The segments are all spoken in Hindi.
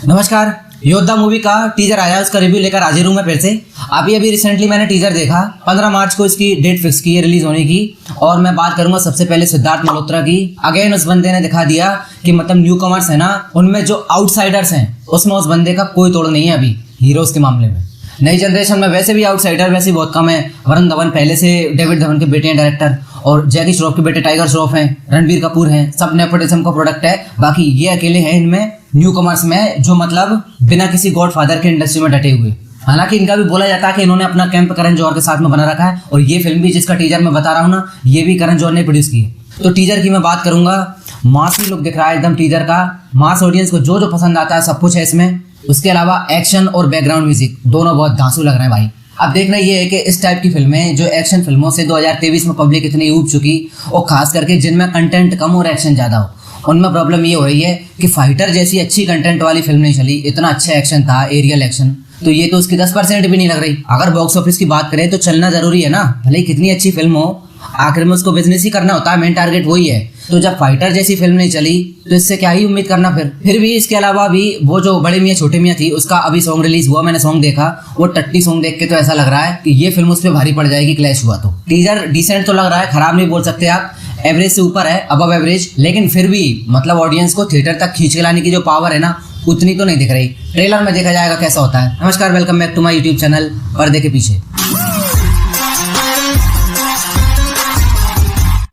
नमस्कार। योद्धा मूवी का टीजर आया, उसका रिव्यू लेकर हाजिर हूं मैं फिर से। अभी रिसेंटली मैंने टीजर देखा। 15 मार्च को इसकी डेट फिक्स की है रिलीज होने की। और मैं बात करूंगा सबसे पहले सिद्धार्थ मल्होत्रा की। अगेन उस बंदे ने दिखा दिया कि मतलब न्यू कमर्स है ना, उनमें जो आउटसाइडर्स हैं उसमें उस बंदे का कोई तोड़ नहीं है अभी हीरोज के मामले में। नई जनरेशन में वैसे भी आउटसाइडर वैसे बहुत कम है। वरुण धवन पहले से डेविड धवन के बेटे हैं डायरेक्टर, और जैकी श्रॉफ के बेटे टाइगर श्रॉफ हैं, रणबीर कपूर हैं, सब नेपोटिज्म का प्रोडक्ट है। बाकी ये अकेले हैं इनमें न्यू कमर्स में जो मतलब बिना किसी गॉडफादर के इंडस्ट्री में डटे हुए। हालांकि इनका भी बोला जाता है कि इन्होंने अपना कैंप करण जौहर के साथ में बना रखा है, और ये फिल्म भी जिसका टीजर मैं बता रहा हूँ ना, ये भी करण जौहर ने प्रोड्यूस की है। तो टीजर की मैं बात करूंगा, मासी लुक दिख रहा है एकदम टीजर का। मास ऑडियंस को जो जो पसंद आता है सब कुछ है इसमें। उसके अलावा एक्शन और बैकग्राउंड म्यूजिक दोनों बहुत धांसू लग रहे हैं भाई। अब देखना ये है कि इस टाइप की फिल्में जो एक्शन फिल्मों से 2023 में पब्लिक इतनी ऊब चुकी, और खास करके जिनमें कंटेंट कम और एक्शन ज़्यादा हो, उनमें प्रॉब्लम ये हो रही है कि फाइटर जैसी अच्छी कंटेंट वाली फिल्म नहीं चली। इतना अच्छा एक्शन था, एरियल एक्शन, तो ये तो उसकी 10% भी नहीं लग रही। अगर बॉक्स ऑफिस की बात करें तो चलना जरूरी है ना, भले ही कितनी अच्छी फिल्म हो, आखिर में उसको बिजनेस ही करना होता है, मेन टारगेट वही है। तो जब फाइटर जैसी फिल्म नहीं चली तो इससे क्या ही उम्मीद करना फिर भी इसके अलावा भी वो जो बड़े मियाँ छोटे मियाँ थी, उसका अभी सॉन्ग रिलीज हुआ, मैंने सॉन्ग देखा। वो टट्टी सॉन्ग देख के तो ऐसा लग रहा है कि ये फिल्म उस पर भारी पड़ जाएगी क्लैश हुआ तो। टीजर डिसेंट तो लग रहा है, खराब नहीं बोल सकते आप, एवरेज से ऊपर है, अबव एवरेज, लेकिन फिर भी मतलब ऑडियंस को थिएटर तक खींच के लाने की जो पावर है ना, उतनी तो नहीं दिख रही। ट्रेलर में देखा जाएगा कैसा होता है। नमस्कार, welcome back to my YouTube channel पर्दे के पीछे।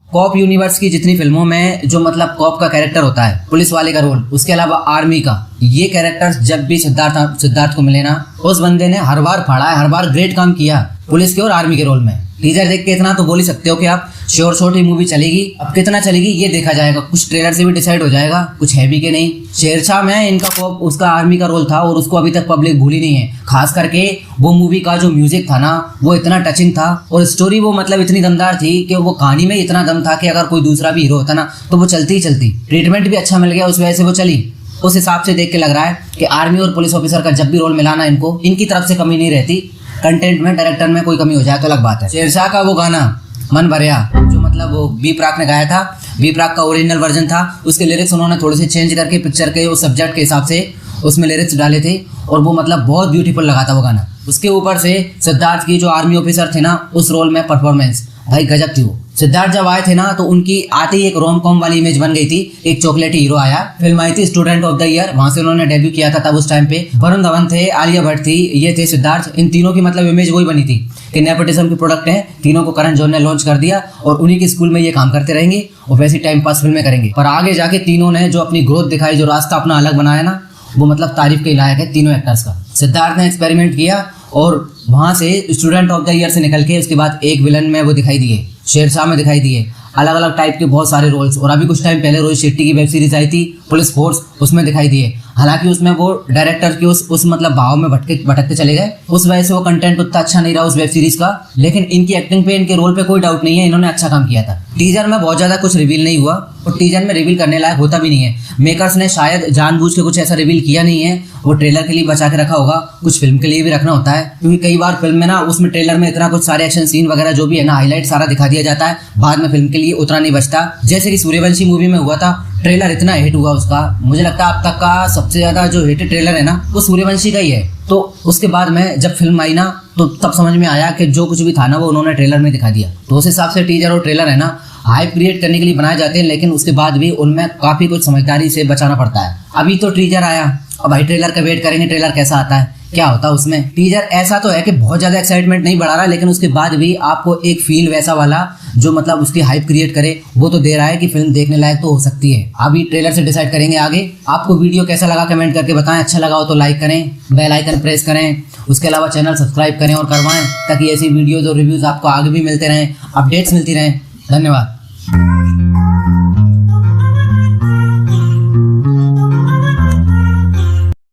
कॉप यूनिवर्स की जितनी फिल्मों में जो मतलब कॉप का कैरेक्टर होता है, पुलिस वाले का रोल, उसके अलावा आर्मी का, ये कैरेक्टर्स जब भी सिद्धार्थ को मिले ना, उस बंदे ने हर बार फाड़ा है, हर बार ग्रेट काम किया पुलिस के और आर्मी के रोल में। टीजर देख के इतना तो बोल ही सकते हो कि आप श्योर शॉट ही मूवी चलेगी। अब कितना चलेगी ये देखा जाएगा, कुछ ट्रेलर से भी डिसाइड हो जाएगा, कुछ है भी कि नहीं। शेरशाह में इनका कॉप उसका आर्मी का रोल था, और उसको अभी तक पब्लिक भूली नहीं है। खास करके वो मूवी का जो म्यूजिक था ना, वो इतना टचिंग था, और स्टोरी वो मतलब इतनी दमदार थी कि वो कहानी में इतना दम था कि अगर कोई दूसरा भी हीरो होता ना तो वो चलती ही चलती। ट्रीटमेंट भी अच्छा मिल गया, उस वजह से वो चली। उस हिसाब से देख के लग रहा है कि आर्मी और पुलिस ऑफिसर का जब भी रोल मिलाना इनको, इनकी तरफ से कमी नहीं रहती। कंटेंट में, डायरेक्टर में कोई कमी हो जाए तो अलग बात है। शेरशाह का वो गाना मन भरिया, जो मतलब वो बी प्राक ने गाया था, बी प्राक का ओरिजिनल वर्जन था, उसके लिरिक्स उन्होंने थोड़े से चेंज करके पिक्चर के उस सब्जेक्ट के हिसाब से उसमें लिरिक्स डाले थे, और वो मतलब बहुत ब्यूटीफुल लगा था वो गाना। उसके ऊपर से सिद्धार्थ की जो आर्मी ऑफिसर थे ना, उस रोल में परफॉर्मेंस भाई गजब थी वो। सिद्धार्थ जब आए थे ना तो उनकी आते ही एक रोम कॉम वाली इमेज बन गई थी। एक चॉकलेटी हीरो आया, फिल्म आई थी स्टूडेंट ऑफ द ईयर, वहां से उन्होंने डेब्यू किया था। तब उस टाइम पे वरुण धवन थे, आलिया भट्ट थी, ये थे सिद्धार्थ। इन तीनों की मतलब इमेज वही बनी थी कि नेपोटिज्म के प्रोडक्ट हैं। तीनों को करण जौहर ने लॉन्च कर दिया, और उन्हीं के स्कूल में ये काम करते रहेंगे और वैसी टाइम पास फिल्में करेंगे। पर आगे जाके तीनों ने जो अपनी ग्रोथ दिखाई, जो रास्ता अपना अलग बनाया ना, वो मतलब तारीफ के लायक है तीनों एक्टर्स का। सिद्धार्थ ने एक्सपेरिमेंट किया, और वहां से स्टूडेंट ऑफ द ईयर से निकल के उसके बाद एक विलन में वो दिखाई दिए, शेरशाह में दिखाई दिए, अलग अलग टाइप के बहुत सारे रोल्स। और अभी कुछ टाइम पहले रोहित शेट्टी की वेब सीरीज आई थी पुलिस फोर्स, उसमें दिखाई दिए। हालांकि उसमें वो डायरेक्टर के उस मतलब भाव में भटकते चले गए, उस वजह से वो कंटेंट उतना अच्छा नहीं रहा उस वेब सीरीज का। लेकिन इनकी एक्टिंग पे, इनके रोल पे कोई डाउट नहीं है, इन्होंने अच्छा काम किया था। टीजर में बहुत ज्यादा कुछ रिवील नहीं हुआ, और टीजर में रिवील करने लायक होता भी नहीं है। मेकर्स ने शायद जानबूझ के कुछ ऐसा रिवील किया नहीं है, वो ट्रेलर के लिए बचा के रखा होगा, कुछ फिल्म के लिए भी रखना होता है। क्योंकि कई बार फिल्म में ना, उसमें ट्रेलर में इतना कुछ सारे एक्शन सीन वगैरह जो भी है ना, हाईलाइट सारा दिखा दिया जाता है, बाद में फिल्म के लिए उतना नहीं बचता। जैसे कि सूर्यवंशी मूवी में हुआ था, ट्रेलर इतना हिट हुआ उसका, मुझे लगता है अब तक का सबसे ज्यादा जो हिट ट्रेलर है ना, वो सूर्यवंशी का ही है। तो उसके बाद में जब फिल्म आई ना, तो तब समझ में आया कि जो कुछ भी था ना, वो उन्होंने ट्रेलर में दिखा दिया। तो उस हिसाब से टीजर और ट्रेलर है ना, हाइप क्रिएट करने के लिए बनाए जाते हैं, लेकिन उसके बाद भी उनमें काफी कुछ समझदारी से बचाना पड़ता है। अभी तो टीजर आया, अब भाई ट्रेलर का वेट करेंगे, ट्रेलर कैसा आता है, क्या होता है उसमें। टीजर ऐसा तो है कि बहुत ज्यादा एक्साइटमेंट नहीं बढ़ा रहा, लेकिन उसके बाद भी आपको एक फील वैसा वाला जो मतलब उसकी हाइप क्रिएट करे, वो तो दे रहा है कि फिल्म देखने लायक तो हो सकती है। अभी ट्रेलर से डिसाइड करेंगे आगे। आपको वीडियो कैसा लगा कमेंट करके बताएं, अच्छा लगा हो तो लाइक करें, बेल आइकन प्रेस करें, उसके अलावा चैनल सब्सक्राइब करें और करवाएं, ताकि ऐसी वीडियोज और रिव्यूज आपको आगे भी मिलते रहें, अपडेट्स मिलती रहें। धन्यवाद।